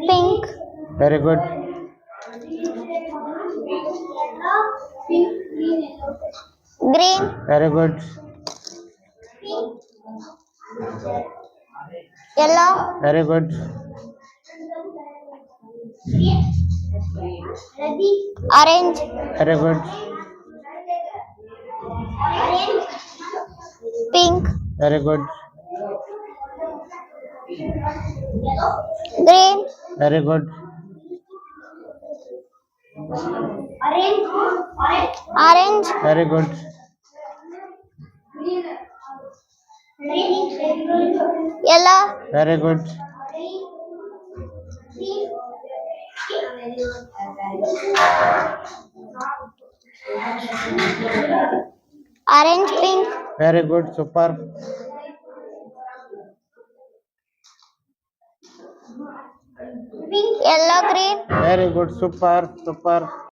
pink, Very good. green, Very good. yellow, Very good. orange, Very good. pink, Very good. green, Very good. orange, Very good. yellow, Very good. orange, pink, Very good. Super. yellow, green, Very good. Super. Super.